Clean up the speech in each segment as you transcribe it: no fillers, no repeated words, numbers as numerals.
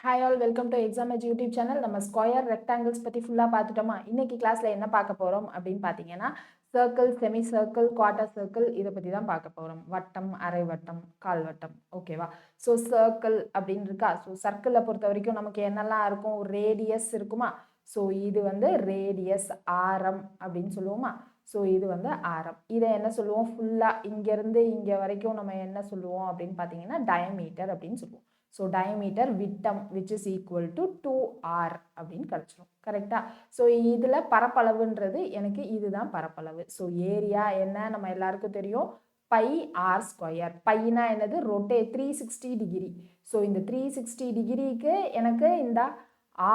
Hi all welcome to exam edge YouTube channel. நம்ம square rectangles பற்றி ஃபுல்லாக பார்த்துட்டோமா? இன்னைக்கு கிளாஸில் என்ன பார்க்க போகிறோம் அப்படின்னு பார்த்தீங்கன்னா, circle, semi circle, quarter circle இதை பற்றி தான் பார்க்க போகிறோம். வட்டம், அரை வட்டம், கால் வட்டம். ஓகேவா? ஸோ சர்க்கிள் அப்படின்னு இருக்கா? ஸோ சர்க்கிளை பொறுத்த வரைக்கும் நமக்கு என்னெல்லாம் இருக்கும்? ஒரு ரேடியஸ் இருக்குமா? ஸோ இது வந்து ரேடியஸ், ஆரம் அப்படின்னு சொல்லுவோமா? ஸோ இது வந்து ஆரம். இதை என்ன சொல்லுவோம்? ஃபுல்லாக இங்கேருந்து இங்கே வரைக்கும் நம்ம என்ன சொல்லுவோம் அப்படின்னு பார்த்தீங்கன்னா டயமீட்டர் அப்படின்னு சொல்லுவோம். ஸோ டயமீட்டர் விட்டம் which is equal to 2r அப்படின்னு கிடச்சிரும். கரெக்டா? ஸோ இதில் பரப்பளவுன்றது எனக்கு இதுதான் பரப்பளவு. ஸோ ஏரியா என்ன நம்ம எல்லாருக்கும் தெரியும், பை ஆர் ஸ்கொயர். பைனா என்னது? ரொட்டே 360 டிகிரி. ஸோ இந்த 360 டிகிரிக்கு எனக்கு இந்த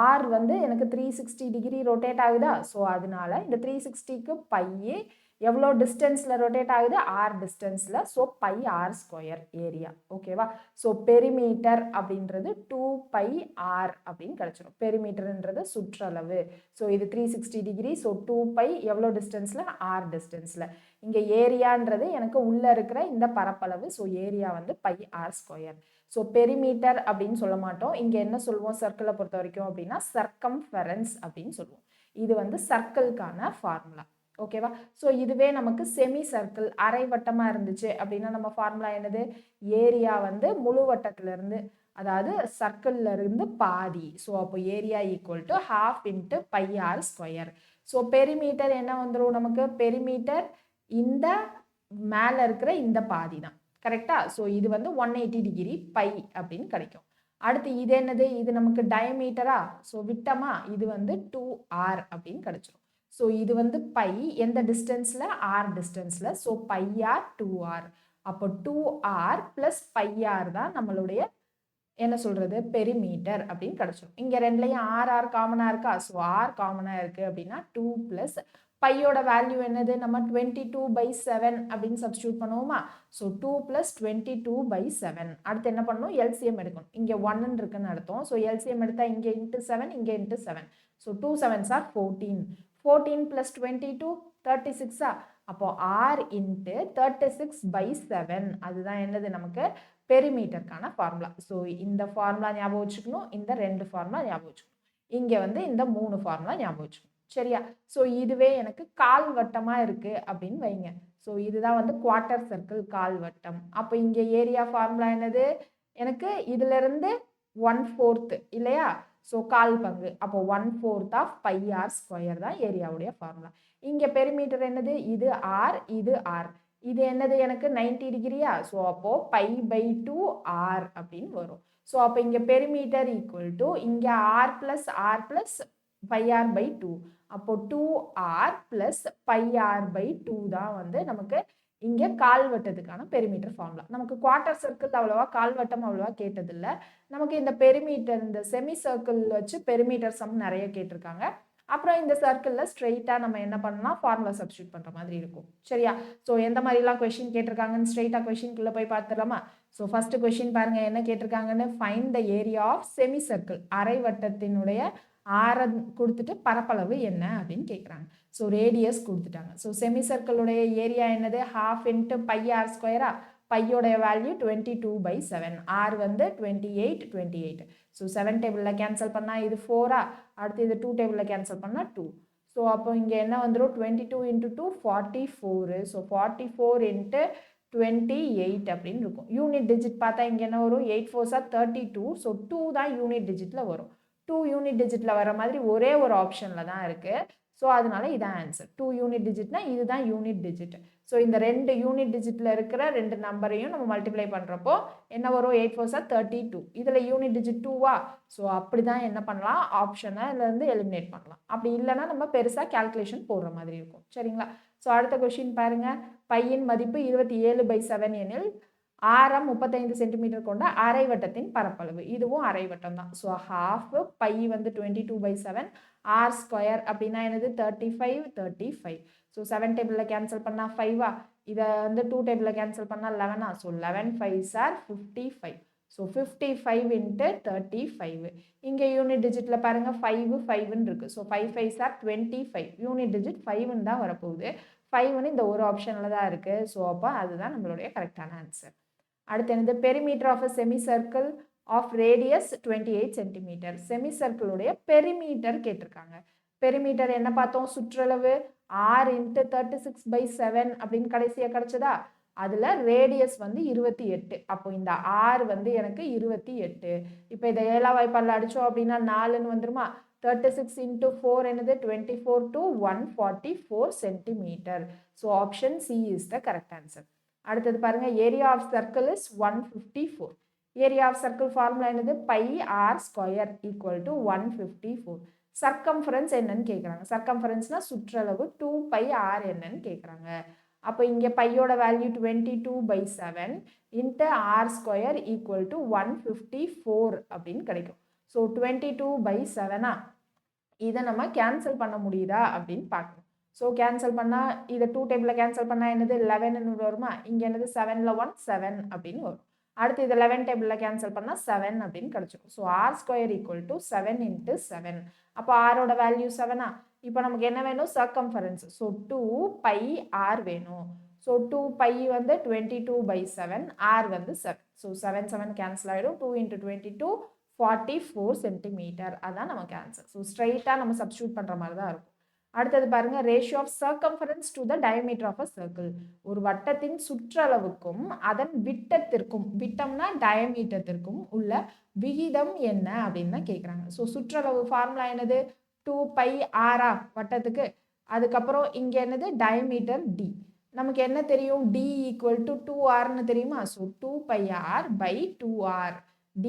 ஆர் வந்து எனக்கு 360 டிகிரி ரொட்டேட் ஆகுதா? ஸோ அதனால இந்த 360க்கு பையே எவ்வளோ டிஸ்டன்ஸில் ரொட்டேட் ஆகுது? ஆர் டிஸ்டன்ஸில். So pi R square area. ஓகேவா? ஸோ பெரிமீட்டர் அப்படின்றது 2πr அப்படின்னு கிடச்சிரும். பெரிமீட்டர்ன்றது சுற்றளவு. ஸோ இது 360 டிகிரி. ஸோ 2π எவ்வளோ டிஸ்டன்ஸில்? ஆர் டிஸ்டன்ஸில். இங்கே ஏரியான்றது எனக்கு உள்ளே இருக்கிற இந்த பரப்பளவு. ஸோ ஏரியா வந்து pi R square. So perimeter அப்படின்னு சொல்ல மாட்டோம். இங்கே என்ன சொல்லுவோம் சர்க்கிளை பொறுத்த வரைக்கும் அப்படின்னா சர்க்கம்ஃபரன்ஸ் அப்படின்னு சொல்லுவோம். இது வந்து சர்க்கிள்கான ஃபார்முலா. ஓகேவா? ஸோ இதுவே நமக்கு செமி சர்க்கிள், அரை வட்டமாக இருந்துச்சு அப்படின்னா நம்ம ஃபார்முலா என்னது? ஏரியா வந்து முழு வட்டத்திலிருந்து, அதாவது சர்க்கிள்ல இருந்து பாதி. ஸோ அப்போ area equal to ½ into pi R square. So perimeter என்ன வந்துடும் நமக்கு? பெரிமீட்டர் இந்த மேலே இருக்கிற இந்த பாதி தான். கரெக்டா? ஸோ இது வந்து 180 டிகிரி பை அப்படின்னு கிடைக்கும். அடுத்து இது என்னது? இது நமக்கு டயமீட்டரா? ஸோ விட்டமா? இது வந்து 2r அப்படின்னு கிடைச்சிரும். ஸோ இது வந்து பை எந்த டிஸ்டன்ஸில்? ஆர் டிஸ்டன்ஸில். So pi R 2r. அப்போ 2r ப்ளஸ் பை ஆர் தான் நம்மளுடைய என்ன சொல்கிறது பெரிமீட்டர் அப்படின்னு கிடச்சிரும். இங்கே ரெண்டுலையும் ஆர் காமனாக இருக்கா? ஸோ ஆர் காமனாக இருக்குது அப்படின்னா 2 ப்ளஸ் பையோட வேல்யூ என்னது? நம்ம 22/7 அப்படின்னு சப்ஸ்டியூட் பண்ணுவோமா? So 2 plus 22/7. அடுத்து என்ன பண்ணணும்? எல்சிஎம் எடுக்கணும். இங்கே 1 இருக்குன்னு அர்த்தம். ஸோ எல்சிஎம் எடுத்தால் இங்கே இன்ட்டு 7, இங்கே into 7. So 2 7s are 14. 14 plus 22 36. அப்போ ஆர் இன்ட்டு 36/7. அதுதான் என்னது நமக்கு? பெரிமீட்டருக்கான ஃபார்முலா. ஸோ இந்த ஃபார்முலா ஞாபகம் வச்சுக்கணும், இந்த 2 ஃபார்முலா ஞாபகம் வச்சுக்கணும், இங்கே வந்து இந்த 3 ஃபார்முலா ஞாபகம் வச்சுக்கணும். சரியா? ஸோ இதுவே எனக்கு கால் வட்டமாக இருக்குது அப்படின்னு வைங்க. ஸோ இதுதான் வந்து குவார்ட்டர் சர்க்கிள், கால் வட்டம். அப்போ இங்கே ஏரியா ஃபார்முலா என்னது? எனக்கு இதிலிருந்து 1/4 இல்லையா? ஸோ கால் பங்கு. அப்போ 1/4 ஆஃப் பை ஆர் ஸ்கொயர் தான் ஏரியாவுடைய ஃபார்முலா. இங்கே பெரிமீட்டர் என்னது? இது ஆர், இது ஆர். இது என்னது எனக்கு? 90 டிகிரியா? ஸோ அப்போ π/2 ஆர் அப்படின்னு வரும். ஸோ அப்போ இங்கே பெரிமீட்டர் ஈக்குவல் டு இங்கே ஆர் ப்ளஸ் πr/2. அப்போ 2r ப்ளஸ் πr/2 தான் வந்து நமக்கு இங்கே கால்வட்டத்துக்கான பெரிமீட்டர் ஃபார்முலா. நமக்கு குவார்ட்டர் சர்க்கிள் அவ்வளோவா, கால்வட்டம் அவ்வளோவா கேட்டதில்லை. நமக்கு இந்த பெரிமீட்டர், இந்த செமி சர்க்கிள் வச்சு பெரிமீட்டர் சம் நிறைய கேட்டிருக்காங்க. அப்புறம் இந்த சர்க்கிளில் ஸ்ட்ரெயிட்டாக நம்ம என்ன பண்ணலாம்? ஃபார்முலா சப்ஸ்டியூட் பண்ணுற மாதிரி இருக்கும். சரியா? ஸோ எந்த மாதிரிலாம் கொஷின் கேட்டிருக்காங்கன்னு ஸ்ட்ரெயிட்டாக கொஷின்குள்ளே போய் பார்த்துடலாமா? ஸோ ஃபஸ்ட்டு கொஷின் பாருங்கள் என்ன கேட்டிருக்காங்கன்னு. Find the area of semi circle. அரை வட்டத்தினுடைய ஆரம் கொடுத்துட்டு பரப்பளவு என்ன அப்படின்னு கேட்குறாங்க. ஸோ ரேடியஸ் கொடுத்துட்டாங்க. ஸோ செமி சர்க்கிளுடைய ஏரியா என்னது? ½ இன்ட்டு பை ஆர் ஸ்கொயரா? பையோடைய வேல்யூ 22/7. ஆர் வந்து 28. ஸோ 7 டேபிளில் கேன்சல் பண்ணால் இது 4. அடுத்து இது 2 டேபிளில் கேன்சல் பண்ணால் 2. ஸோ அப்போ இங்கே என்ன வந்துடும்? 22 இன்ட்டு 2 44. ஸோ 44 இன்ட்டு 28 அப்படின்னு இருக்கும். யூனிட் டிஜிட் பார்த்தா இங்கே என்ன வரும்? 8 4s are 32. ஸோ 2 தான் யூனிட் டிஜிட்டில் வரும். 2 யூனிட் டிஜிட்டில் வர மாதிரி ஒரே ஒரு ஆப்ஷனில் தான் இருக்குது. ஸோ அதனால இதான் ஆன்சர். 2 யூனிட் டிஜிட்னா இதுதான் யூனிட் டிஜிட். ஸோ இந்த 2 யூனிட் டிஜிட்டில் இருக்கிற 2 நம்பரையும் நம்ம மல்டிப்ளை பண்ணுறப்போ என்ன வரும்? 8 4s are 32. இதில் யூனிட் டிஜிட் 2வா? ஸோ அப்படி தான் என்ன பண்ணலாம்? ஆப்ஷனை இதுலேருந்து எலிமினேட் பண்ணலாம். அப்படி இல்லைன்னா நம்ம பெருசாக கால்குலேஷன் போடுற மாதிரி இருக்கும். சரிங்களா? ஸோ அடுத்த கொஷின் பாருங்கள். பையின் மதிப்பு 27/7 எனில் ஆரம் 35 சென்டிமீட்டர் கொண்ட அரை வட்டத்தின் பரப்பளவு. இதுவும் அரை வட்டம் தான். ஸோ ½ பை வந்து 22/7. ஆர் ஸ்கொயர் அப்படின்னா என்னது? 35. ஸோ 7 டேபிளில் கேன்சல் பண்ணால் 5. இதை வந்து 2 டேபிளில் கேன்சல் பண்ணால் 11. So 11 5s are 55. So 55 into 35. இங்கே யூனிட் டிஜிட்டில் பாருங்கள் 5 இருக்குது. So 5 5s are 25. Unit digit 5ன்னு தான் வரப்போகுது. 5ன்னு இந்த ஒரு ஆப்ஷனில் தான் இருக்குது. ஸோ அப்போ அதுதான் நம்மளுடைய கரெக்டான ஆன்சர். அடுத்து என்னது? Perimeter of a semi circle of radius 28 centimetre. செமிசர்க்கிளுடைய பெரிமீட்டர் கேட்டிருக்காங்க. பெரிமீட்டர் என்ன பார்த்தோம்? சுற்றளவு r × 36/7 அப்படின்னு கடைசியாக கிடைச்சதா? அதில் ரேடியஸ் வந்து 28. அப்போ இந்த r வந்து எனக்கு 28. இப்போ இதை 7 வாய்ப்பாடில் அடித்தோம் அப்படின்னா 4ன்னு வந்துருமா? 36 × 4 என்னது? 24 to 144 centimetre. So option C is the correct answer. அடுத்தது பாருங்க, area of circle is 154. Area of circle formula என்னது? Pi R square equal to 154. Circumference என்னன்னு கேட்குறாங்க. சர்க்கம்ஃபரன்ஸ்னா சுற்றளவு 2 பை ஆர் என்னன்னு கேட்குறாங்க. அப்போ இங்கே பையோட value 22/7 into r square equal to 154 அப்படின்னு கிடைக்கும். ஸோ 22/7 இதை நம்ம கேன்சல் பண்ண முடியுதா அப்படின்னு பார்க்கணும். ஸோ கேன்சல் பண்ணால் இதை 2 டேபிளில் கேன்சல் பண்ணால் என்னது? 11ன்னு வருமா? இங்கே என்னது? 7ல் 1 7 அப்படின்னு வரும். அடுத்து இது 11 டேபிளில் கேன்சல் பண்ணால் 7 அப்படின்னு கிடச்சிடும். So R square equal to 7 × 7. அப்போ ஆரோட வேல்யூ 7. இப்போ நமக்கு என்ன வேணும்? சர்க்கம்ஃபரன்ஸ். ஸோ 2 பை ஆர் வேணும். ஸோ 2 பை வந்து 22/7, ஆர் வந்து 7. ஸோ 7 7 கேன்சல் ஆகிடும். 2 × 22 44 சென்டிமீட்டர். அதான் நமக்கு ஆன்சர். ஸோ ஸ்ட்ரைட்டாக நம்ம சப்ஸ்டியூட் பண்ணுற மாதிரி தான் இருக்கும். அடுத்தது பாருங்க, ratio of circumference to the diameter of a circle. ஒரு வட்டத்தின் சுற்றளவுக்கும் அதன் விட்டத்திற்கும், விட்டம்னா டயமீட்டத்திற்கும் உள்ள விகிதம் என்ன அப்படின்னு தான் கேட்குறாங்க. ஸோ சுற்றளவு ஃபார்முலா என்னது? 2 பை ஆரா வட்டத்துக்கு. அதுக்கப்புறம் இங்கே என்னது? Diameter D. நமக்கு என்ன தெரியும்? டி ஈக்குவல் டு 2r தெரியுமா? So 2 pi R by 2r. d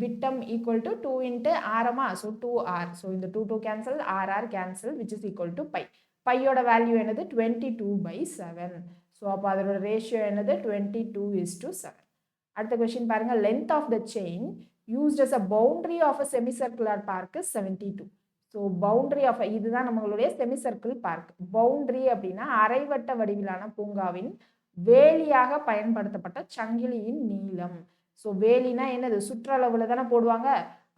விட்டம் equal to 2 into ஆரமா? so 2r. so இந்த 2 cancel, rr cancel, which is equal to pi. பையோட வேல்யூ என்னது? 22/7. so அப்போ அதோட ரேஷியோ என்னது? 22:7. அடுத்த கொஸ்டின் பாருங்க, length of the chain used as a boundary of a semicircular park is 72. so boundary of இதுதான் நம்மளுடைய semicircle park. boundary அப்படின்னா அரைவட்ட வடிவிலான பூங்காவின் வேலியாக பயன்படுத்தப்பட்ட சங்கிலியின் நீளம். ஸோ வேலினா என்னது? சுற்றளவுல தானே போடுவாங்க.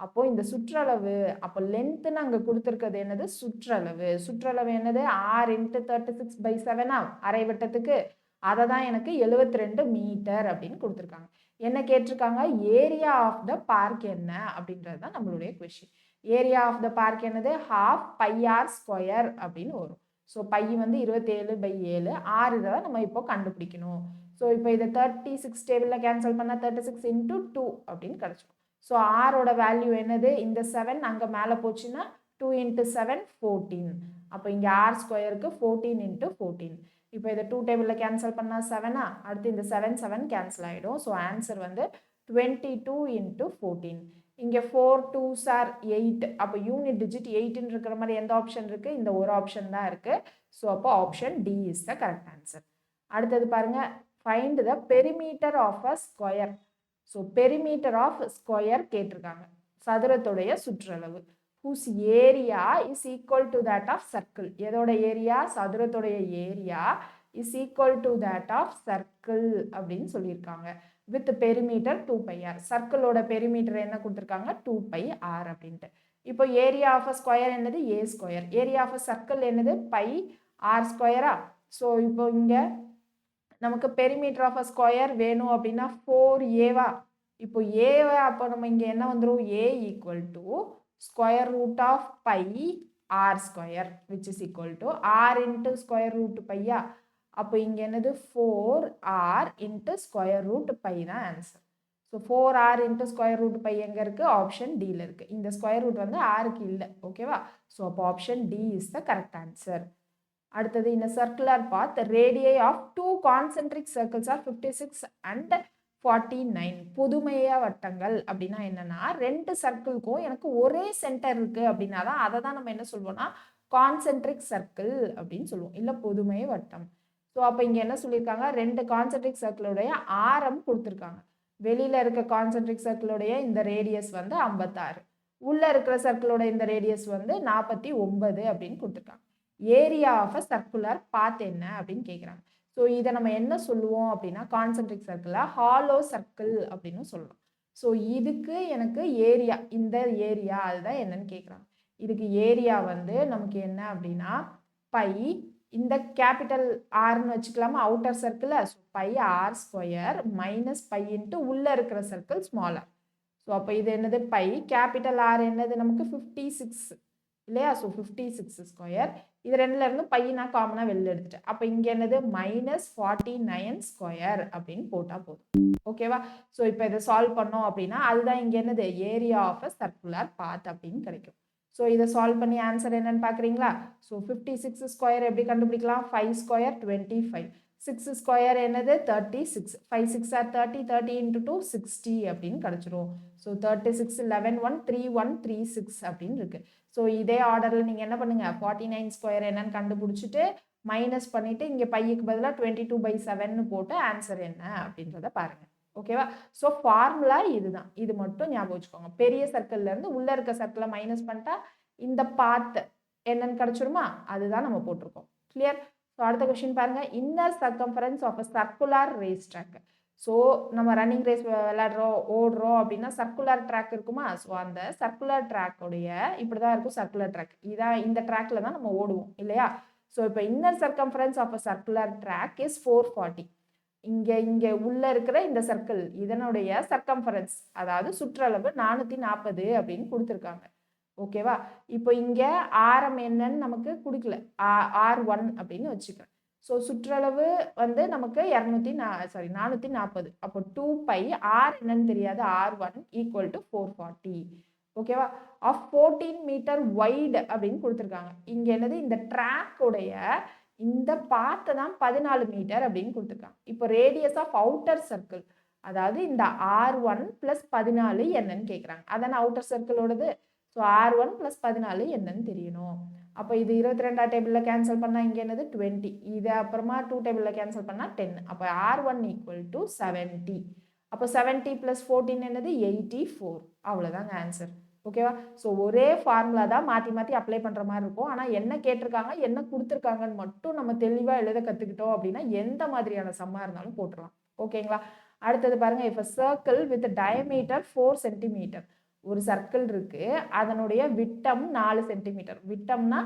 அப்போ இந்த சுற்றளவு, அப்போ லென்த்னு அங்கே கொடுத்துருக்கிறது என்னது? சுற்றளவு. சுற்றளவு என்னது? r × 36/7 அரைவட்டத்துக்கு. அதை தான் எனக்கு 72 மீட்டர் அப்படின்னு கொடுத்துருக்காங்க. என்ன கேட்டிருக்காங்க? ஏரியா ஆஃப் த பார்க் என்ன அப்படின்றது தான் நம்மளுடைய question. Area of the park என்னது? ½ பை ஆர் ஸ்கொயர் அப்படின்னு வரும். ஸோ பை வந்து 27/7, ஆர் இதை நம்ம இப்போ கண்டுபிடிக்கணும். ஸோ இப்போ இதை 36 டேபிளில் கேன்சல் பண்ணால் 36 × 2 அப்படின்னு கிடச்சிடும். ஸோ ஆரோட வேல்யூ என்னது? இந்த 7 அங்கே மேலே போச்சுன்னா 2 × 7 14. அப்போ இங்கே ஆர் ஸ்கொயருக்கு 14 × 14. இப்போ இதை 2 டேபிளில் கேன்சல் பண்ணால் 7. அடுத்து இந்த 7 7 கேன்சல் ஆகிடும். ஸோ ஆன்சர் வந்து 22 × 14. இங்கே 4 2s are 8. அப்போ யூனிட் டிஜிட் 8ன்னு இருக்கிற மாதிரி எந்த ஆப்ஷன் இருக்குது? இந்த ஒரு ஆப்ஷன் தான் இருக்குது. ஸோ அப்போ option D is the correct answer. அடுத்தது பாருங்க, find the perimeter of a square. So perimeter of square கேட்டிருக்காங்க. சதுரத்துடைய சுற்றளவு. whose area is equal to that of circle. எதோட ஏரியா? சதுரத்துடைய area is equal to that of circle அப்படின்னு சொல்லியிருக்காங்க. with perimeter 2 pi r. சர்க்கிளோட perimeter என்ன கொடுத்துருக்காங்க? 2 pi r அப்படின்ட்டு. இப்போ ஏரியா ஆஃப் அ ஸ்கொயர் என்னது? A square. Area of a circle என்னது? பை ஆர் ஸ்கொயரா? ஸோ இப்போ இங்கே நமக்கு பெரிமீட்டர் ஆஃப் அ ஸ்கொயர் வேணும் அப்படின்னா 4a. இப்போ ஏவை அப்போ நம்ம இங்கே என்ன வந்துடும்? A equal to square root of pi R square which is equal to r into square root பையா. அப்போ இங்கே என்னது? 4r into square root pi தான் answer. So 4r into square root pi எங்கே இருக்குது? ஆப்ஷன் டியில் இருக்குது. இந்த ஸ்கொயர் ரூட் வந்து ஆருக்கு இல்லை. ஓகேவா? ஸோ அப்போ option D is the correct answer. அடுத்தது, in a circular path, the radii of two concentric circles are 56 and 49. பொதுமைய வட்டங்கள் அப்படின்னா என்னன்னா, ரெண்டு சர்க்கிள்க்கும் எனக்கு ஒரே சென்டர் இருக்கு அப்படின்னா தான் அதை தான் நம்ம என்ன சொல்லுவோம்னா கான்சென்ட்ரிக் சர்க்கிள் அப்படின்னு சொல்லுவோம், இல்லை பொதுமைய வட்டம். ஸோ அப்போ இங்கே என்ன சொல்லியிருக்காங்க? ரெண்டு கான்சென்ட்ரிக் சர்க்கிளுடைய ஆரம் கொடுத்துருக்காங்க. வெளியில் இருக்க கான்சென்ட்ரிக் சர்க்கிளுடைய இந்த ரேடியஸ் வந்து 56, உள்ளே இருக்கிற சர்க்கிளோட இந்த ரேடியஸ் வந்து 49 அப்படின்னு கொடுத்துருக்காங்க. Area of a circular path என்ன அப்படின்னு கேட்குறாங்க. ஸோ இதை நம்ம என்ன சொல்லுவோம் அப்படின்னா, கான்சென்ட்ரிக் சர்க்கிளாக ஹாலோ சர்க்கிள் அப்படின்னு சொல்லலாம். ஸோ இதுக்கு எனக்கு ஏரியா, இந்த ஏரியா அதுதான் என்னன்னு கேட்குறாங்க. இதுக்கு ஏரியா வந்து நமக்கு என்ன அப்படின்னா பை, இந்த கேபிட்டல் ஆர்னு வச்சுக்கலாமா outer circle. So pi R square minus pi into உள்ளே இருக்கிற சர்க்கிள் ஸ்மாலர். ஸோ அப்போ இது என்னது பை, கேபிட்டல் ஆர் என்னது நமக்கு 56 இல்லையா? So 56 square. இது ரெண்டுல இருந்து பை நான் காமனாக வெளில எடுத்துட்டேன். அப்போ இங்கே என்னது -49 ஸ்கொயர் அப்படின்னு போட்டால் போதும். ஓகேவா? ஸோ இப்போ இதை சால்வ் பண்ணோம் அப்படின்னா அதுதான் இங்கே என்னது area of a circular path அப்படின்னு கிடைக்கும். ஸோ இதை சால்வ் பண்ணி ஆன்சர் என்னன்னு பார்க்குறீங்களா? ஸோ 56 ஸ்கொயர் எப்படி கண்டுபிடிக்கலாம்? 5 ஸ்கொயர் 25, 6 ஸ்கொயர் என்னது 36, 5 6 ஆர் 30, 30 into 2 60 அப்படின்னு கிடைச்சிரும். ஸோ 36 11 1 3 1 3 6 அப்படின்னு இருக்கு. ஸோ இதே ஆர்டரில் நீங்கள் என்ன பண்ணுங்க, 49 ஸ்கொயர் என்னன்னு கண்டுபிடிச்சிட்டு மைனஸ் பண்ணிட்டு இங்கே பையுக்கு பதிலாக 22/7 போட்டு ஆன்சர் என்ன அப்படின்றத பாருங்க. ஓகேவா? ஸோ ஃபார்முலா இதுதான், இது மட்டும் ஞாபகம் வச்சுக்கோங்க. பெரிய சர்க்கிள்ல இருந்து உள்ள இருக்க சர்க்கிளை மைனஸ் பண்ணிட்டா இந்த பாத் என்னன்னு கிடைச்சிருமா, அதுதான் நம்ம போட்டிருக்கோம். கிளியர்? ஸோ அடுத்த கொஸ்டின் பாருங்க, inner circumference of a circular race track. So நம்ம ரன்னிங் ரேஸ் விளையாடுறோம் ஓடுறோம் அப்படின்னா சர்க்குலர் ட்ராக் இருக்குமா? ஸோ அந்த சர்க்குலர் ட்ராக்குடைய இப்படி தான் இருக்கும் சர்க்குலர் ட்ராக். இதான் இந்த ட்ராக்ல தான் நம்ம ஓடுவோம் இல்லையா? ஸோ இப்போ inner circumference of a circular track is 440. இங்கே உள்ள இருக்கிற இந்த சர்க்கிள் இதனுடைய சர்க்கம்ஃபரன்ஸ் அதாவது சுற்றளவு 440 அப்படின்னு கொடுத்துருக்காங்க. ஓகேவா? இப்போ இங்கே ஆரம் என்னன்னு நமக்கு கொடுக்கல, R1 அப்படின்னு வச்சுக்கிறேன். ஸோ சுற்றளவு வந்து நமக்கு 440. அப்போ 2π ஆர் என்னன்னு தெரியாது, R1 ஈக்குவல் டு 440. ஓகேவா? ஆஃப் 14 மீட்டர் வைடு அப்படின்னு கொடுத்துருக்காங்க. இங்கே என்னது இந்த ட்ராக்குடைய இந்த பாத்தை தான் 14 மீட்டர் அப்படின்னு கொடுத்துருக்காங்க. இப்போ ரேடியஸ் ஆஃப் அவுட்டர் சர்க்கிள் அதாவது இந்த R1 + 14 என்னன்னு கேட்குறாங்க. அதான அவுட்டர் சர்க்கிளோடது. ஸோ R1 + 14 என்னன்னு தெரியணும். அப்போ இது 22 டேபிளில் கேன்சல் பண்ணால் இங்கே என்னது 20, இது அப்புறமா 2 டேபிளில் கேன்சல் பண்ணால் 10. அப்போ R1 = 70. அப்போ 70 + 14 என்னது 84. அவ்வளோதாங்க ஆன்சர். ஓகேவா? ஸோ ஒரே ஃபார்முலா தான் மாற்றி மாற்றி அப்ளை பண்ணுற மாதிரி இருக்கும். ஆனால் என்ன கேட்டிருக்காங்க என்ன கொடுத்துருக்காங்கன்னு மட்டும் நம்ம தெளிவாக எழுத கற்றுக்கிட்டோம் அப்படின்னா எந்த மாதிரியான சம்மாக இருந்தாலும் போட்டுடலாம். ஓகேங்களா? அடுத்தது பாருங்கள், இப்போ சர்க்கிள் வித் டயமீட்டர் 4 சென்டிமீட்டர். ஒரு சர்க்கிள் இருக்கு, அதனுடைய விட்டம் 4 சென்டிமீட்டர். விட்டம்னா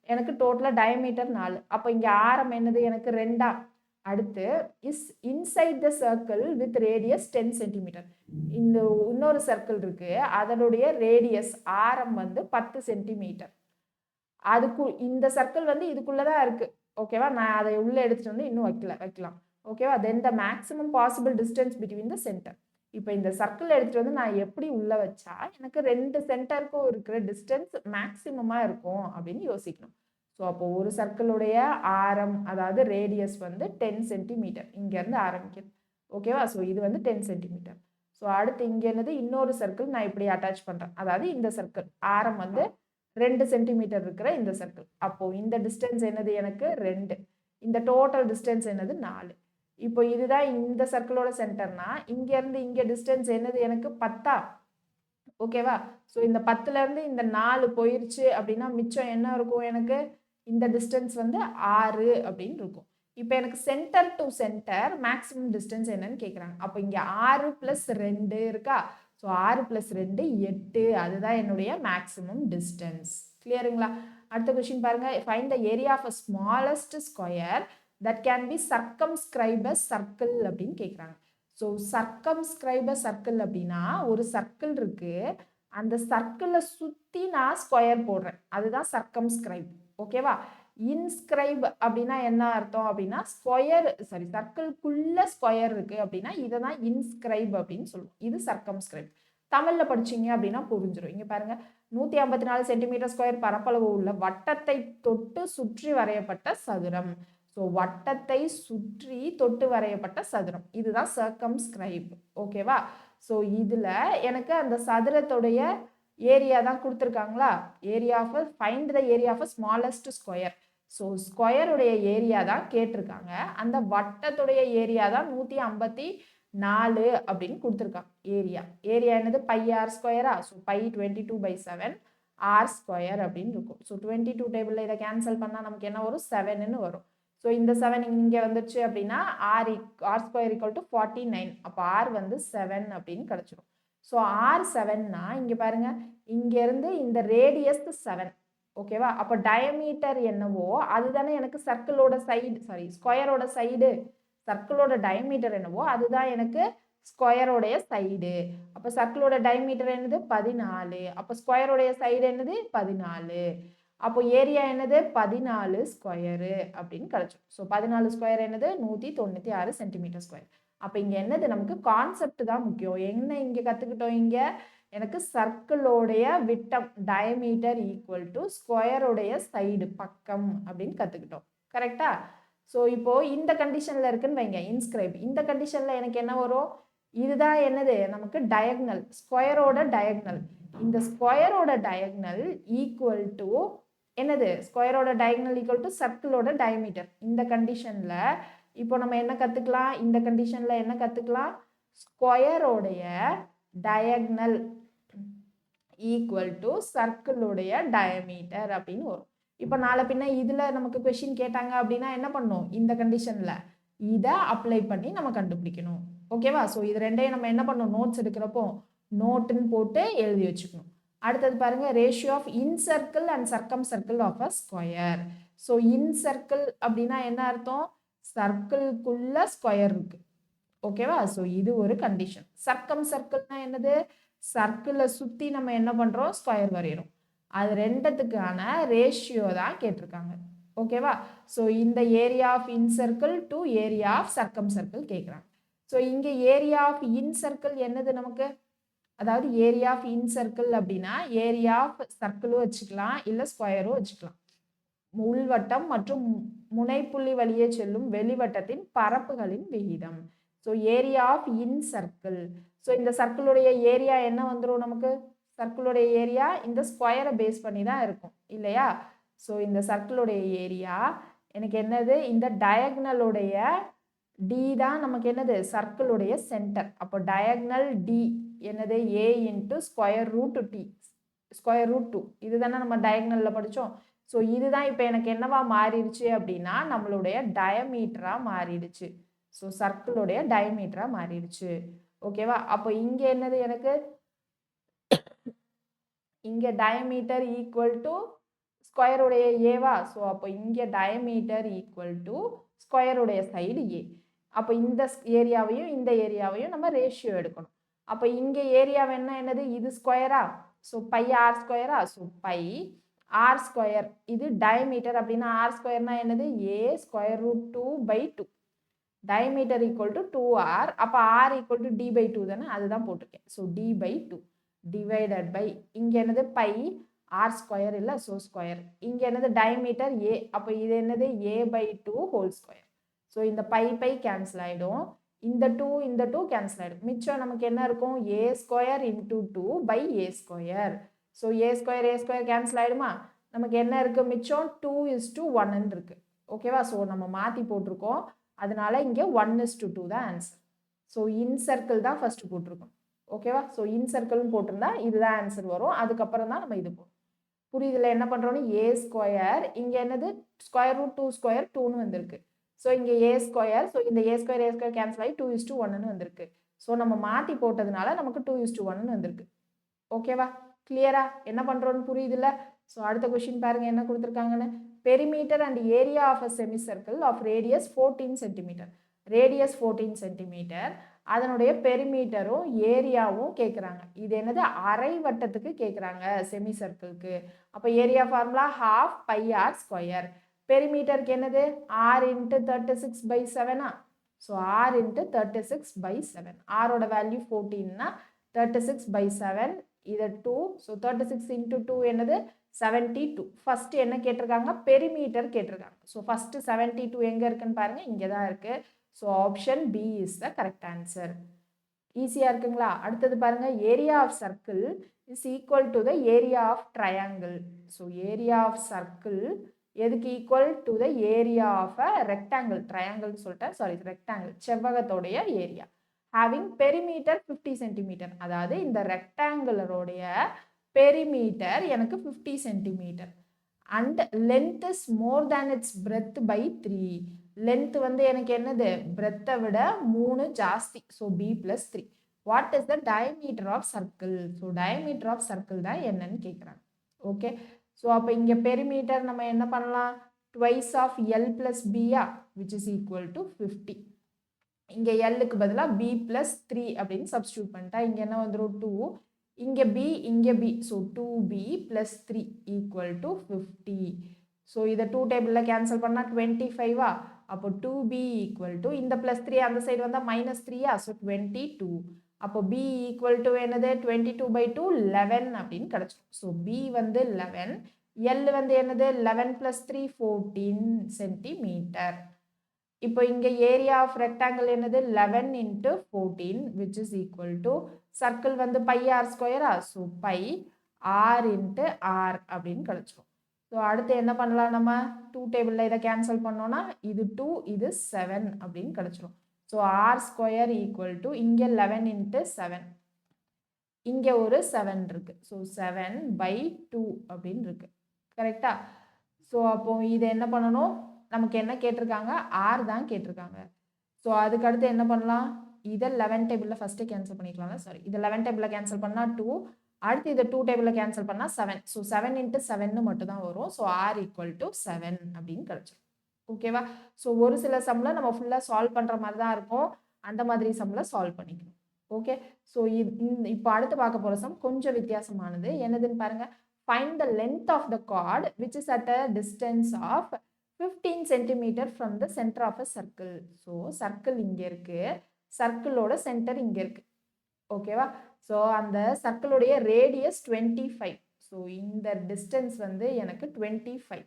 எனக்கு டோட்டலாக டயமீட்டர் 4. அப்போ இங்கே ஆரம் என்னது எனக்கு 2. அடுத்து is inside the circle with radius 10 centimetre. இந்த இன்னொரு சர்க்கிள் இருக்கு, அதனுடைய ரேடியஸ் ஆரம் வந்து 10 சென்டிமீட்டர். அதுக்கு இந்த சர்க்கிள் வந்து இதுக்குள்ளதான் இருக்கு. ஓகேவா? நான் அதை உள்ள எடுத்துட்டு வந்து இன்னும் வைக்கலாம். ஓகேவா? Then the maximum possible distance between the centre. இப்போ இந்த சர்க்கிள் எடுத்துட்டு வந்து நான் எப்படி உள்ள வச்சா எனக்கு 2 சென்டருக்கும் இருக்கிற டிஸ்டன்ஸ் மேக்ஸிமமா இருக்கும் அப்படின்னு யோசிக்கணும். ஸோ அப்போ ஒரு சர்க்கிளுடைய ஆரம் அதாவது ரேடியஸ் வந்து 10 சென்டிமீட்டர் இங்கேருந்து ஆரம்பிக்குது. ஓகேவா? ஸோ இது வந்து 10 சென்டிமீட்டர். ஸோ அடுத்து இங்கே என்னது இன்னொரு சர்க்கிள் நான் இப்படி அட்டாச் பண்ணுறேன். அதாவது இந்த சர்க்கிள் ஆரம் வந்து 2 சென்டிமீட்டர் இருக்கிற இந்த சர்க்கிள். அப்போ இந்த டிஸ்டன்ஸ் என்னது எனக்கு 2. இந்த டோட்டல் டிஸ்டன்ஸ் என்னது 4. இப்போ இதுதான் இந்த சர்க்கிளோட சென்டர்னா இங்கேருந்து இங்கே டிஸ்டன்ஸ் என்னது எனக்கு 10. ஓகேவா? ஸோ இந்த 10லேருந்து இந்த 4 போயிருச்சு அப்படின்னா மிச்சம் என்ன இருக்கும் எனக்கு? இந்த டிஸ்டன்ஸ் வந்து 6 அப்படின்னு இருக்கும். இப்போ எனக்கு centre to centre maximum distance என்னன்னு கேட்குறாங்க. அப்போ இங்கே 6 + 2 இருக்கா? ஸோ 6 + 2 8. அதுதான் என்னுடைய மேக்ஸிமம் டிஸ்டன்ஸ். கிளியருங்களா? அடுத்த கொஸ்டின் பாருங்க, find the area of a smallest square that can be circumscribe a circle அப்படின்னு கேட்குறாங்க. ஸோ சர்க்கம்ஸ்கிரைப் அ சர்க்கிள் அப்படின்னா ஒரு சர்க்கிள் இருக்கு, அந்த சர்க்கிளை சுற்றி நான் ஸ்கொயர் போடுறேன், அதுதான் சர்க்கம்ஸ்கிரைப். ஓகேவா? இன்ஸ்கிரைப் அப்படின்னா என்ன அர்த்தம் அப்படின்னா சர்க்கிள்குள்ள ஸ்கொயர் இருக்கு அப்படின்னா இதை தான் இன்ஸ்கிரைப் அப்படின்னு சொல்லுவோம். இது சர்க்கம்ஸ்கிரைப். தமிழ்ல படிச்சீங்க அப்படின்னா புரிஞ்சிடும். இங்க பாருங்க, 154 சென்டிமீட்டர் ஸ்கொயர் பரப்பளவு உள்ள வட்டத்தை தொட்டு சுற்றி வரையப்பட்ட சதுரம். ஸோ வட்டத்தை சுற்றி தொட்டு வரையப்பட்ட சதுரம், இதுதான் சர்க்கம்ஸ்கிரைப். ஓகேவா? ஸோ இதுல எனக்கு அந்த சதுரத்துடைய ஏரியா தான் கொடுத்துருக்காங்களா? Area of find the area of smallest square. So ஸ்கொயருடைய ஏரியா தான் கேட்டிருக்காங்க, அந்த வட்டத்துடைய ஏரியா தான் 154 அப்படின்னு கொடுத்துருக்காங்க. ஏரியா என்னது πr ஸ்கொயரா? ஸோ π 22/7 r ஸ்கொயர் அப்படின்னு இருக்கும். ஸோ 22 டேபிளில் இதை கேன்சல் பண்ணால் நமக்கு என்ன வரும்? 7ன்னு வரும். ஸோ இந்த 7 இங்கே வந்துருச்சு அப்படின்னா r ஸ்கொயர் = 49. அப்போ r வந்து 7 அப்படின்னு கிடைச்சிடும். ஸோ r 7னா இங்கே பாருங்க, இங்கேருந்து இந்த ரேடியஸ் 7. ஓகேவா? அப்போ டயமீட்டர் என்னவோ அதுதானே எனக்கு சர்க்கிளோட சைடு, ஸ்கொயரோட சைடு. சர்க்கிளோட டயமீட்டர் என்னவோ அதுதான் எனக்கு ஸ்கொயரோடைய சைடு. அப்போ சர்க்கிளோட டயமீட்டர் என்னது 14. அப்போ ஸ்கொயரோடைய சைடு என்னது 14. அப்போ ஏரியா என்னது 14 ஸ்கொயரு அப்படின்னு கிடைச்சோம். ஸோ 14 ஸ்கொயர் என்னது 196 சென்டிமீட்டர் ஸ்கொயர். அப்போ இங்கே என்னது நமக்கு கான்செப்ட் தான் முக்கியம். என்ன இங்கே கற்றுக்கிட்டோம்? இங்கே எனக்கு சர்க்கிளோடைய விட்டம் டயமீட்டர் ஈக்குவல் டு ஸ்கொயரோடைய சைடு பக்கம் அப்படின்னு கற்றுக்கிட்டோம். கரெக்டா? ஸோ இப்போ இந்த கண்டிஷனில் இருக்குன்னு வைங்க, இன்ஸ்கிரைப். இந்த கண்டிஷனில் எனக்கு என்ன வரும்? இதுதான் என்னது நமக்கு டயக்னல், ஸ்கொயரோட டயக்னல். இந்த ஸ்கொயரோட டயக்னல் ஈக்குவல் டு என்னது? ஸ்கொயரோட டயக்னல் ஈக்குவல் டு சர்க்கிளோட டயமீட்டர். இந்த கண்டிஷனில் இப்போ நம்ம என்ன கற்றுக்கலாம்? இந்த கண்டிஷனில் என்ன கற்றுக்கலாம்? ஸ்கொயரோடைய டயக்னல் ஈக்குவல் டு சர்க்கிளோடைய டயமீட்டர் அப்படின்னு வரும். இப்போ நாளை பின்ன இதில் நமக்கு கொஷின் கேட்டாங்க அப்படின்னா என்ன பண்ணணும்? இந்த கண்டிஷனில் இதை அப்ளை பண்ணி நம்ம கண்டுபிடிக்கணும். ஓகேவா? ஸோ இது ரெண்டையும் நம்ம என்ன பண்ணணும்? நோட்ஸ் எடுக்கிறப்போ நோட்டுன்னு போட்டு எழுதி வச்சுக்கணும். அடுத்தது பாருங்க, ratio of incircle and circumcircle of a square. So incircle அப்படின்னா என்ன அர்த்தம்? சர்க்கிள்குள்ள ஸ்கொயர் இருக்கு. ஓகேவா? ஸோ இது ஒரு கண்டிஷன். சர்க்கம் சர்க்கிள்னா என்னது? சர்க்கிளை சுற்றி நம்ம என்ன பண்ணுறோம்? ஸ்கொயர் வரைகிறோம். அது ரெண்டுத்துக்கான ரேஷியோ தான் கேட்டிருக்காங்க. ஓகேவா? ஸோ இந்த area of incircle to area of circumcircle கேட்குறாங்க. ஸோ இங்கே ஏரியா ஆஃப் இன் சர்க்கிள் என்னது நமக்கு? அதாவது ஏரியா ஆஃப் இன் சர்க்கிள் அப்படின்னா ஏரியா ஆஃப் சர்க்கிளும் வச்சுக்கலாம், இல்லை ஸ்கொயரும் வச்சுக்கலாம். உள்வட்டம் மற்றும் முனைப்புள்ளி வழியே செல்லும் வெளிவட்டத்தின் பரப்புகளின் விகிதம். So area of incircle. So இந்த சர்க்கிளுடைய ஏரியா என்ன வந்துடும் நமக்கு? சர்க்கிளுடைய ஏரியா இந்த ஸ்கொயரை பேஸ் பண்ணி தான் இருக்கும் இல்லையா? ஸோ இந்த சர்க்கிளுடைய ஏரியா எனக்கு என்னது? இந்த டயக்னலுடைய டி தான் நமக்கு என்னது? சர்க்கிளுடைய சென்டர். அப்போ டயக்னல் டி என்னது? A into square root D, square root 2. இதுதானே நம்ம டயக்னலில் படித்தோம். ஸோ இதுதான் இப்போ எனக்கு என்னவா மாறிடுச்சு அப்படின்னா நம்மளுடைய டயமீட்டராக மாறிடுச்சு. ஸோ சர்க்கிளுடைய டயமீட்டராக மாறிடுச்சு. ஓகேவா? அப்போ இங்கே என்னது எனக்கு? இங்கே diameter equal to ஸ்கொயருடைய Eva? So அப்போ இங்கே டயமீட்டர் ஈக்குவல் டு ஸ்கொயருடைய சைடு ஏ. அப்போ இந்த ஏரியாவையும் இந்த ஏரியாவையும் நம்ம ரேஷியோ எடுக்கணும். அப்போ இங்கே ஏரியாவை என்னது? இது ஸ்கொயரா? ஸோ பை ஆர் ஸ்கொயரா? So pi R square. இது டயமீட்டர் அப்படின்னா ஆர் ஸ்கொயர்னா என்னது? A square root 2/2. Diameter equal to 2r. அப்போ ஆர் ஈக்குவல் டு d/2 தானே? அதுதான் போட்டிருக்கேன். ஸோ d/2 டிவைடட் பை இங்கே என்னது? பை ஆர் ஸ்கொயர் இல்லை, ஸோ ஸ்கொயர். இங்கே என்னது? Diameter A. அப்போ இது என்னது? a/2 whole square. ஸோ இந்த பை கேன்சல் ஆகிடும், இந்த 2 கேன்சல் ஆகிடும். மிச்சம் நமக்கு என்ன இருக்கும்? A square into 2/a square. So A square cancel ஆகிடுமா? நமக்கு என்ன இருக்குது? மிச்சம் 2:1 இருக்கு. ஓகேவா? ஸோ நம்ம மாற்றி போட்டிருக்கோம், அதனால இங்கே 1:2 தான் ஆன்சர். ஸோ இன் சர்க்கிள் தான் ஃபர்ஸ்ட் போட்டிருக்கோம். ஓகேவா? ஸோ இன் சர்க்கிள்னு போட்டிருந்தா இதுதான் ஆன்சர் வரும். அதுக்கப்புறம் தான் நம்ம இது போடும். புரியுதுல என்ன பண்ணுறோன்னு? ஏ ஸ்கொயர் இங்கே என்னது? ஸ்கொயர் ரூட் 2 ஸ்கொயர் 2ன்னு வந்திருக்கு. ஸோ இங்கே ஏ ஸ்கொயர். ஸோ இந்த ஏ ஸ்கொயர் கேன்சல் ஆகி 2:1ன்னு வந்திருக்கு. ஸோ நம்ம மாற்றி போட்டதுனால நமக்கு 2:1ன்னு வந்திருக்கு. ஓகேவா? கிளியரா என்ன பண்ணுறோன்னு புரியுதுல்ல? ஸோ அடுத்த கொஸ்டின் பாருங்க என்ன கொடுத்துருக்காங்கன்னு. Perimeter and area of a semi circle of radius 14 centimetre. Radius 14 centimetre, அதனுடைய பெரிமீட்டரும் ஏரியாவும் கேட்குறாங்க. இது என்னது? அரை வட்டத்துக்கு கேட்குறாங்க, செமி சர்க்கிளுக்கு. அப்போ area formula ½ pi R square. பெரிமீட்டருக்கு என்னது? r into 36/7. So r into 36/7. ஆரோட வேல்யூ 14னா 36/7 இது 2. ஸோ 36 இன்ட்டு 2 என்னது? 72. ஃபர்ஸ்ட் என்ன கேட்டிருக்காங்க? பெரிமீட்டர் கேட்டிருக்காங்க. ஸோ ஃபர்ஸ்ட் 72 எங்கே இருக்குன்னு பாருங்க, இங்கே தான் இருக்கு. So option B is the correct answer. ஈஸியாக இருக்குங்களா? அடுத்தது பாருங்க, area of circle is equal to the area of triangle. So area of circle எதுக்கு equal to the area of a rectangle? ட்ரையாங்கிள்னு சொல்லிட்டேன், சாரி ரெக்டாங்கிள், செவ்வகத்தோடைய ஏரியா. Having perimeter 50 centimetre. அதாவது இந்த ரெக்டாங்குலருடைய பெரிமீட்டர் எனக்கு 50 centimetre and length is more than its breadth by 3. Length வந்து எனக்கு என்னது? பிரெத்தை விட 3 ஜாஸ்தி. So b+3. What is the diameter of circle? So diameter of circle தான் என்னன்னு கேட்குறாங்க. ஓகே, ஸோ அப்போ இங்கே பெரிமீட்டர் நம்ம என்ன பண்ணலாம்? Twice of L + B, which is equal to 50. இங்கே எல்லுக்கு பதிலாக பி ப்ளஸ் 3 அப்படின்னு சப்ஸ்டியூட் பண்ணிட்டா இங்கே என்ன வந்துடும் 2, இங்கே பி இங்கே B, so 2b plus 3 equal to 50. ஸோ இதை 2 டேபிளில் கேன்சல் பண்ணால் 25 அப்போ 2b ஈக்குவல் டு இந்த ப்ளஸ் 3 அந்த சைடு வந்தால் மைனஸ் 3 ஸோ 22. அப்போ b ஈக்குவல் டு என்னது 22/2 11 அப்படின்னு கிடச்சிடும். ஸோ b வந்து 11, L வந்து என்னது 11 + 3 14 சென்டிமீட்டர். இப்போ இங்க ஏரியா ஆஃப் ரெக்டாங்கிள் என்னது 11 × 14 which is equal to circle வந்து பை r ஸ்கொயரா, ஸோ பை r × r அப்படின்னு கிடைச்சிடும். ஸோ அடுத்து என்ன பண்ணலாம், நம்ம 2 டேபிளில் இதை கேன்சல் பண்ணோம்னா இது 2 இது 7 அப்படின்னு கிடைச்சிடும். So R square equal to இங்கே 11 × 7, இங்கே ஒரு 7 இருக்கு, ஸோ 7/2 அப்படின்னு இருக்கு. கரெக்டா? ஸோ அப்போ இதை என்ன பண்ணணும், நமக்கு என்ன கேட்டிருக்காங்க, ஆர் தான் கேட்டிருக்காங்க. ஸோ அதுக்கு அடுத்து என்ன பண்ணலாம், இதை 11 டேபிளில் ஃபஸ்ட்டு கேன்சல் பண்ணிக்கலாம்ல, சாரி இதை 11 டேபிளில் கேன்சல் பண்ணால் 2, அடுத்து இதை 2 டேபிளில் கேன்சல் பண்ணால் 7, ஸோ 7 × 7 மட்டும் தான் வரும். ஸோ ஆர் ஈக்குவல் டு 7 அப்படின்னு கிடச்சிடும். ஓகேவா? ஸோ ஒரு சில சம்மில் நம்ம ஃபுல்லாக சால்வ் பண்ணுற மாதிரி தான் இருக்கும், அந்த மாதிரி சம்மில் சால்வ் பண்ணிக்கணும். ஓகே, ஸோ இப்போ அடுத்து பார்க்க போகிற சம் கொஞ்சம் வித்தியாசமானது. என்னதுன்னு பாருங்க. Find the length of the chord which is at a distance of 15 centimeter from the center of a circle. So circle இங்கே இருக்கு, சர்க்கிளோட சென்டர் இங்கே இருக்கு. ஓகேவா? ஸோ அந்த சர்க்கிளுடைய ரேடியஸ் 25. ஸோ இந்த டிஸ்டன்ஸ் வந்து எனக்கு 25.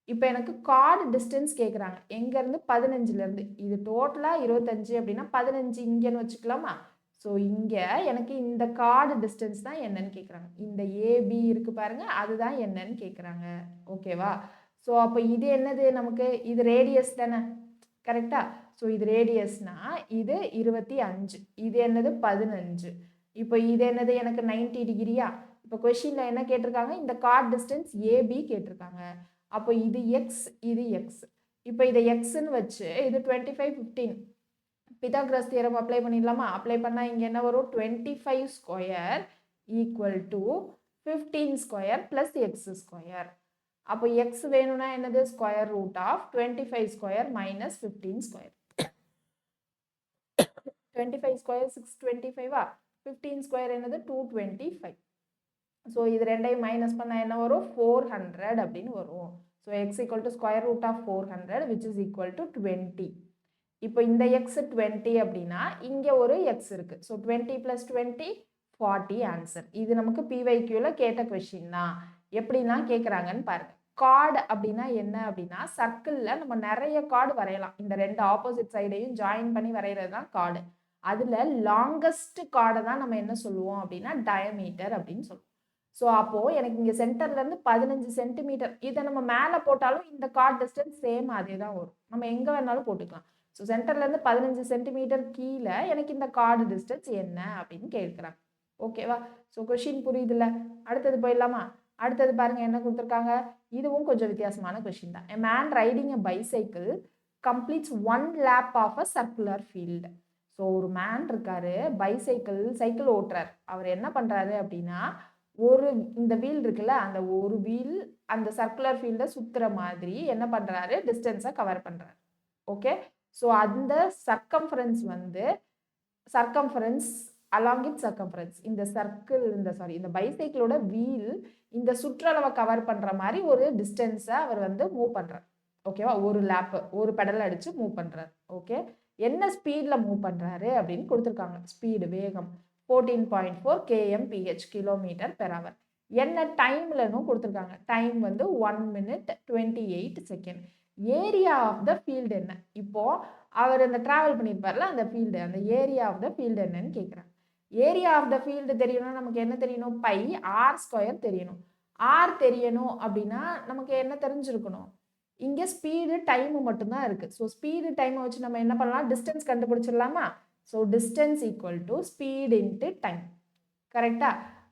இப்போ எனக்கு கார்டு டிஸ்டன்ஸ் கேட்குறாங்க, எங்கேருந்து 15லேருந்து, இது டோட்டலாக 25 அப்படின்னா 15 இங்கேன்னு வச்சுக்கலாமா? ஸோ இங்கே எனக்கு இந்த கார்டு டிஸ்டன்ஸ் தான் என்னன்னு கேட்குறாங்க. இந்த ஏபி இருக்கு பாருங்க, அதுதான் என்னன்னு கேட்குறாங்க. ஓகேவா? ஸோ அப்போ இது என்னது, நமக்கு இது ரேடியஸ் தானே, கரெக்டா? ஸோ இது ரேடியஸ்னா இது 25, இது என்னது 15. இப்போ இது என்னது எனக்கு 90 டிகிரியா? இப்போ கொஷினில் என்ன கேட்டிருக்காங்க, இந்த கார்டு டிஸ்டன்ஸ் ஏபி கேட்டிருக்காங்க. அப்போ இது எக்ஸ், இது எக்ஸ். இப்போ இதை எக்ஸ்ன்னு வச்சு இது 25 15 பித்தாகரஸ் தியரம் அப்ளை பண்ணிடலாமா? அப்ளை பண்ணால் இங்கே என்ன வரும், 25 square equal to 15 square plus X square. அப்போ எக்ஸ் வேணும்னா என்னது, square root of 25 square minus 15 ஸ்கொயர். 25 ஸ்கொயர் 625, 15 ஸ்கொயர் என்னது 225. ஸோ இது ரெண்டையும் மைனஸ் பண்ணால் என்ன வரும், 400 அப்படின்னு வரும். So X equal to square root of 400 which is equal to 20. இப்போ இந்த எக்ஸ் 20 அப்படின்னா இங்கே ஒரு எக்ஸ் இருக்குது. So 20 + 20 40 answer. இது நமக்கு பிவைக்யூவில் கேட்ட கொஷின் தான். எப்படின்னா கேட்குறாங்கன்னு பாருங்க. கார்டு அப்படின்னா என்ன அப்படின்னா, சர்க்கிளில் நம்ம நிறைய கார்டு வரையலாம், இந்த ரெண்டு ஆப்போசிட் சைடையும் ஜாயின் பண்ணி வரைகிறது தான் கார்டு. அதில் லாங்கஸ்ட் கார்டை தான் நம்ம என்ன சொல்லுவோம் அப்படின்னா டயமீட்டர் அப்படின்னு சொல்லுவோம். ஸோ அப்போது எனக்கு இங்கே சென்டர்லேருந்து 15 சென்டிமீட்டர், இதை நம்ம மேலே போட்டாலும் இந்த கார்டு டிஸ்டன்ஸ் சேம் அதே தான் வரும், நம்ம எங்கே வேணாலும் போட்டுக்கலாம். ஸோ சென்டர்லேருந்து 15 சென்டிமீட்டர் கீழே எனக்கு இந்த கார்டு டிஸ்டன்ஸ் என்ன அப்படின்னு கேட்குறாங்க. ஓகேவா? ஸோ கொஷின் புரியுதுல்ல? அடுத்தது போயிடலாமா? அடுத்தது பாருங்க என்ன கொடுத்துருக்காங்க, இதுவும் கொஞ்சம் வித்தியாசமான கொஷின் தான். A man riding a bicycle completes 1 lap of a circular field. So ஒரு மேன் இருக்காரு, சைக்கிள் ஓட்டுறாரு. அவர் என்ன பண்ணுறாரு அப்படின்னா, இந்த வீல் இருக்குல்ல, அந்த ஒரு வீல் அந்த சர்க்குலர் ஃபீல்டை சுற்றுற மாதிரி என்ன பண்ணுறாரு, டிஸ்டன்ஸை கவர் பண்ணுறாரு. ஓகே, ஸோ அந்த சர்க்கம்ஃபரன்ஸ் வந்து along its circumference, இந்த பைசைக்கிளோட வீல் இந்த சுற்றளவை கவர் பண்ணுற மாதிரி ஒரு டிஸ்டன்ஸை அவர் வந்து மூவ் பண்ணுறார். ஓகேவா? ஒரு லேப்பு, ஒரு பெடல் அடித்து மூவ் பண்ணுறாரு. ஓகே, என்ன ஸ்பீடில் மூவ் பண்ணுறாரு அப்படின்னு கொடுத்துருக்காங்க. ஸ்பீடு, வேகம் 14.4 kmph, km/h. என்ன டைம்லன்னு கொடுத்துருக்காங்க. டைம் வந்து 1 minute 28 second. Area of the field என்ன, இப்போது அவர் இந்த ட்ராவல் பண்ணியிருப்பார்ல அந்த ஃபீல்டு, அந்த ஏரியா ஆஃப் த ஃபீல்டு என்னன்னு கேட்குறாங்க. ஏரியா ஆஃப் த ஃபீல்டு தெரியணும்னா நமக்கு என்ன தெரியணும், பை ஆர் ஸ்கொயர் தெரியணும். ஆர் தெரியணும் அப்படின்னா நமக்கு என்ன தெரிஞ்சிருக்கணும், இங்கே ஸ்பீடு டைமு மட்டும்தான் இருக்குது. ஸோ ஸ்பீடு டைமை வச்சு நம்ம என்ன பண்ணலாம், டிஸ்டன்ஸ் கண்டுபிடிச்சிடலாமா? So distance equal to speed into time. கரெக்டா?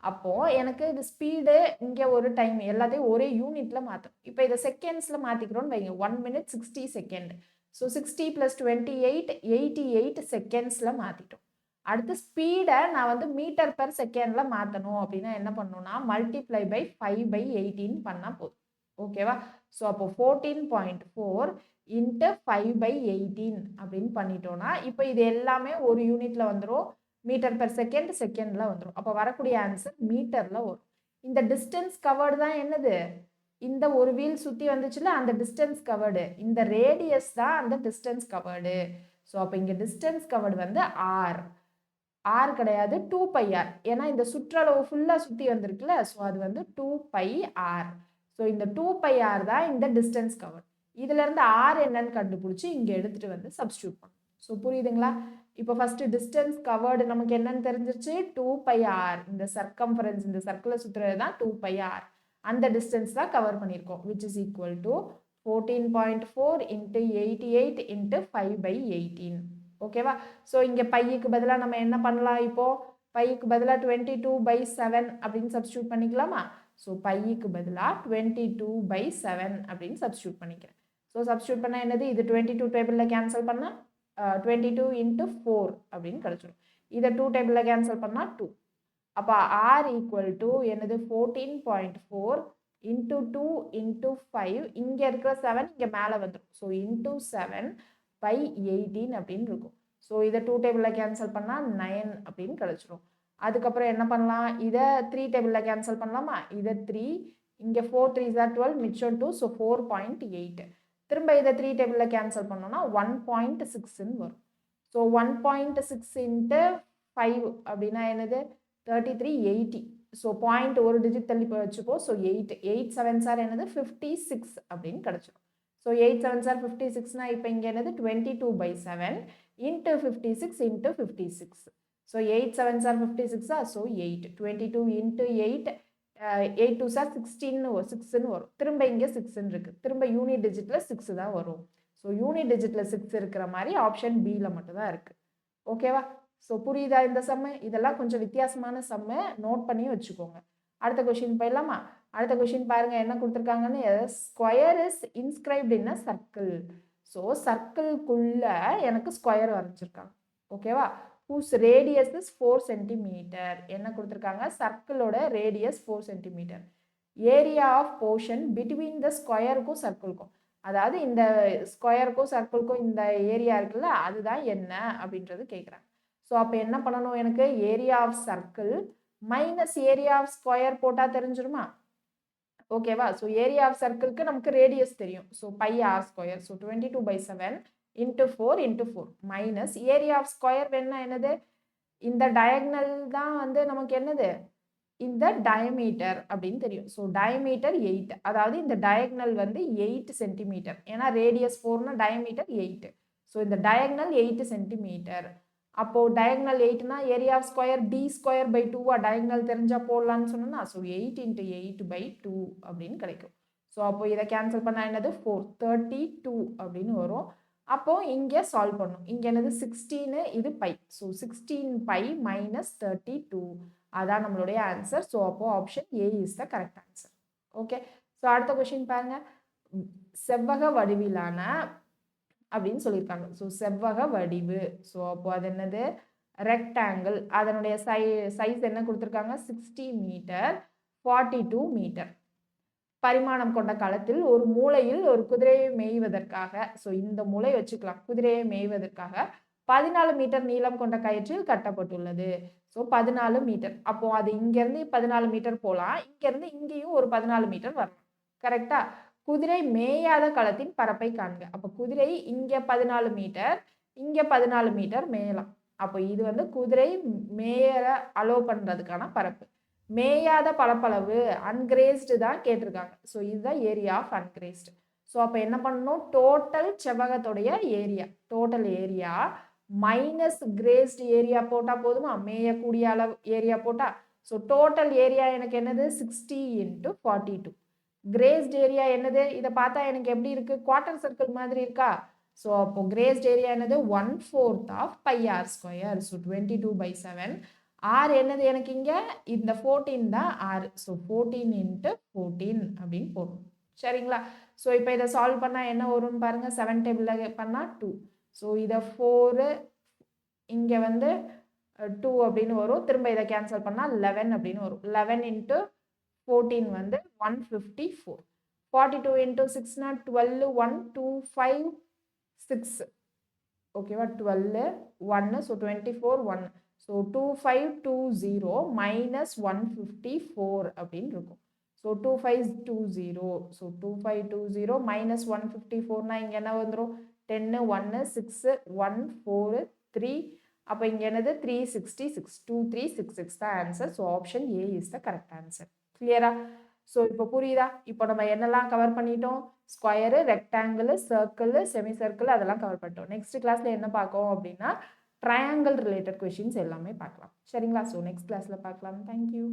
அப்போது எனக்கு இது ஸ்பீடு, இங்கே ஒரு டைம், எல்லாத்தையும் ஒரே யூனிட்டில் மாற்றும். இப்போ இதை செகண்ட்ஸில் மாற்றிக்கிறோன்னு வைங்க. 1 minute 60 செகண்ட். ஸோ 60 + 28 88 செகண்ட்ஸில் மாற்றிட்டோம். அடுத்து ஸ்பீடை நான் வந்து மீட்டர் பெர் செகண்டில் மாற்றணும் அப்படின்னா என்ன பண்ணணும்னா மல்டிப்ளை பை 5/18 பண்ணால் போதும். ஓகேவா? ஸோ அப்போ 14.4 இன்ட்டு 5/18 அப்படின்னு பண்ணிட்டோம்னா இப்போ இது எல்லாமே ஒரு யூனிட்ல வந்துடும். மீட்டர் பெர் செகண்ட் செகண்ட்ல வந்துடும். அப்போ வரக்கூடிய ஆன்சர் மீட்டர்ல வரும். இந்த டிஸ்டன்ஸ் கவர்டு தான் என்னது, இந்த ஒரு வீல் சுற்றி வந்துச்சுல அந்த டிஸ்டன்ஸ் கவர்டு, இந்த ரேடியஸ் தான் அந்த டிஸ்டன்ஸ் கவர்டு. ஸோ அப்போ இங்கே டிஸ்டன்ஸ் கவர்டு வந்து ஆர். ஆர் கிடையாது 2πr, ஏன்னா இந்த சுற்றளவு ஃபுல்லாக சுற்றி வந்திருக்குல்ல, ஸோ அது வந்து 2πr. ஸோ இந்த 2πr தான் இந்த டிஸ்டன்ஸ் கவர். இதுலேருந்து ஆர் என்னன்னு கண்டுபிடிச்சி இங்கே எடுத்துகிட்டு வந்து சப்ஸ்டியூட் பண்ணும். ஸோ புரியுதுங்களா? இப்போ ஃபஸ்ட்டு டிஸ்டன்ஸ் கவர்டு நமக்கு என்னன்னு தெரிஞ்சிருச்சு, 2πr. இந்த சர்க்கம்ஃபரன்ஸ், இந்த சர்க்கிளை சுற்றுறது தான் 2πr. அந்த டிஸ்டன்ஸ் தான் கவர் பண்ணியிருக்கோம், which is equal to 14.4 into 88 into 5/18. ஓகேவா? ஸோ இங்கே பைக்கு பதிலாக நம்ம என்ன பண்ணலாம், இப்போது பைக்கு பதிலாக 22/7 அப்படின்னு சப்ஸ்டியூட் பண்ணிக்கலாமா? ஸோ பைக்கு பதிலாக 22/7 அப்படின்னு சப்ஸ்டியூட் பண்ணிக்கிறேன். ஸோ சப்ஸ்டியூட் பண்ணால் என்னது, இது 22 டேபிளில் கேன்சல் பண்ணால் 22 இன்ட்டு 4 அப்படின்னு கிடச்சிடும். இதை 2 டேபிளில் கேன்சல் பண்ணால் 2. அப்போ ஆர் ஈக்குவல் டு என்னது 14.4 இன்ட்டு 2 இன்ட்டு 5, இங்கே இருக்கிற 7 இங்கே மேலே வந்துடும். ஸோ இன்ட்டு 7/18 அப்படின்னு இருக்கும். ஸோ இதை 2 டேபிளில் கேன்சல் பண்ணால் 9 அப்படின்னு கிடச்சிரும். அதுக்கப்புறம் என்ன பண்ணலாம், இதை 3 டேபிளில் கேன்சல் பண்ணலாமா? இதை 3, இங்கே 4 3s are 12, மிச்சம் 2, ஸோ 4.8. திரும்ப இதை 3 டேபிளில் கேன்சல் பண்ணோம்னா 1.6ன்னு வரும். ஸோ 1.6 இன்ட்டு 5 அப்படின்னா என்னது 3380. ஸோ பாயிண்ட் ஒரு டிஜிட் தள்ளி போய் வச்சுப்போம். ஸோ 8 7s are என்னது 56 அப்படின்னு கிடச்சிடும். ஸோ 8 7s are 56னா இப்போ இங்கே என்னது 22/7 into 56 into 56. So 8 7s are 56, so 8. 22 into 8, 8 2s are 6ன்னு வரும். திரும்ப இங்கே 6ன்னு இருக்குது. திரும்ப யூனிட் டிஜிட்டில் 6 தான் வரும். ஸோ யூனிட் டிஜிட்டில் 6 இருக்கிற மாதிரி ஆப்ஷன் பியில் மட்டும்தான் இருக்குது. ஓகேவா? ஸோ புரியுதா இந்த சம்மு? இதெல்லாம் கொஞ்சம் வித்தியாசமான சம்மு, நோட் பண்ணி வச்சுக்கோங்க. அடுத்த கொஷின் போயிடலாமா? அடுத்த கொஷின் பாருங்க என்ன கொடுத்துருக்காங்கன்னு, square is inscribed in a circle. So சர்க்கிள்குள்ள எனக்கு ஸ்கொயர் வரைஞ்சிருக்காங்க. ஓகேவா? whose radius is 4 cm. என்ன கொடுத்துருக்காங்க, சர்க்கிளோட radius 4 cm. Area of portion between the ஸ்கொயருக்கும் சர்க்கிள்க்கும், அதாவது இந்த ஸ்கொயருக்கும் சர்க்கிள்க்கும் இந்த ஏரியா இருக்குல்ல, அதுதான் என்ன அப்படின்றது கேட்குறாங்க. ஸோ அப்போ என்ன பண்ணணும், எனக்கு area of circle minus area of square போட்டால் தெரிஞ்சிருமா? ஓகேவா? ஸோ ஏரியா ஆஃப் சர்க்கிளுக்கு நமக்கு ரேடியஸ் தெரியும். So πr². So 22/7 into 4 into 4 minus area of square வேணும்னா என்னது, இந்த டயக்னல் தான் வந்து நமக்கு என்னது, இந்த டயமீட்டர் அப்படின்னு தெரியும். ஸோ டயமீட்டர் 8, அதாவது இந்த டயக்னல் வந்து 8 சென்டிமீட்டர். ஏன்னா ரேடியஸ் 4னா டயமீட்டர் 8. ஸோ இந்த டயக்னல் 8 சென்டிமீட்டர். அப்போது டயக்னல் 8னா area of square d²/2 diagonal தெரிஞ்சால் போடலான்னு சொன்னோம்னா, ஸோ 8 இன்ட்டு 8/2 அப்படின்னு கிடைக்கும். ஸோ அப்போ இதை கேன்சல் பண்ணால் என்னது 4 32 அப்படின்னு வரும். அப்போது இங்கே சால்வ் பண்ணும். இங்கே என்னது 16, இது பை. ஸோ 16π மைனஸ் 32, அதான் நம்மளுடைய ஆன்சர். ஸோ அப்போ option A is the correct answer. Okay. So அடுத்த கொஸ்டின் பாருங்க, செவ்வக வடிவிலான அப்படின்னு சொல்லியிருக்காங்க. ஸோ செவ்வக வடிவு, ஸோ அப்போ அது என்னது ரெக்டாங்கிள். அதனுடைய சைஸ் என்ன கொடுத்துருக்காங்க, 60 மீட்டர் 42 மீட்டர். பரிமாணம் கொண்ட களத்தில் ஒரு மூலையில் ஒரு குதிரையை மேய்வதற்காக, ஸோ இந்த மூலை வச்சுக்கலாம், குதிரையை மேய்வதற்காக 14 மீட்டர் நீளம் கொண்ட கயிற்றில் கட்டப்பட்டுள்ளது. So 14 metre. அப்போ அது இங்கேருந்து 14 மீட்டர் போகலாம், இங்கேருந்து இங்கேயும் ஒரு 14 மீட்டர் வரலாம். கரெக்டா? குதிரை மேயாத களத்தின் பரப்பை காண்க. அப்போ குதிரை இங்கே 14 மீட்டர், இங்கே 14 மீட்டர் மேயலாம். அப்போ இது வந்து குதிரை மேயற அலோவ் பண்ணுறதுக்கான பரப்பு. மேயாத பரப்பளவு அன்கிரேஸ்டு தான் கேட்டிருக்காங்க. ஸோ இதுதான் ஏரியா ஆஃப் அன்கிரேஸ்டு. ஸோ அப்போ என்ன பண்ணணும், டோட்டல் செவ்வகத்துடைய ஏரியா, total area minus grazed area போட்டால் போதுமா, மேயக்கூடிய அளவு ஏரியா போட்டால். ஸோ டோட்டல் ஏரியா எனக்கு என்னது 60 இன்ட்டு 42. கிரேஸ்ட் ஏரியா என்னது, இதை பார்த்தா எனக்கு எப்படி இருக்குது, குவார்டர் சர்க்கிள் மாதிரி இருக்கா? ஸோ அப்போ கிரேஸ்ட் ஏரியா என்னது 1/4 ஆஃப் πr². ஸோ 22/7. ஆர் என்னது எனக்கு இங்கே இந்த 14 தான் ஆர். ஸோ 14 இன்ட்டு 14 அப்படின்னு போடணும். சரிங்களா? ஸோ இப்போ இதை சால்வ் பண்ணால் என்ன வரும்னு பாருங்கள், 7 டேபிளில் பண்ணால் 2. ஸோ இதை 4, இங்கே வந்து 2 அப்படின்னு வரும். திரும்ப இதை கேன்சல் பண்ணால் 11 அப்படின்னு வரும். 11 இன்ட்டு 14 வந்து 154. 42 into 6 na 12 1 2 5 6 ஓகேவா 12 1 so 24 1 so 2520 minus 154 அப்படின்னு இருக்கும் so 2520 so 2520 minus 154 னா இங்க என்ன வந்துரும் 10 1 6 1 4 3 அப்ப இங்க என்னது 366 2366 தான் answer so option A is the correct answer clear-ஆ ஸோ இப்போ புரியுதா இப்போ நம்ம என்னெல்லாம் கவர் பண்ணிட்டோம் square rectangle circle semi circle அதெல்லாம் கவர் பண்ணிட்டோம் நெக்ஸ்ட் கிளாஸ்ல என்ன பார்க்கோம் அப்படின்னா ட்ரையாங்கிள் ரிலேட்டட் கொஷின்ஸ் எல்லாமே பார்க்கலாம் சரிங்களா ஸோ நெக்ஸ்ட் கிளாஸ்ல பார்க்கலாம் தேங்க்யூ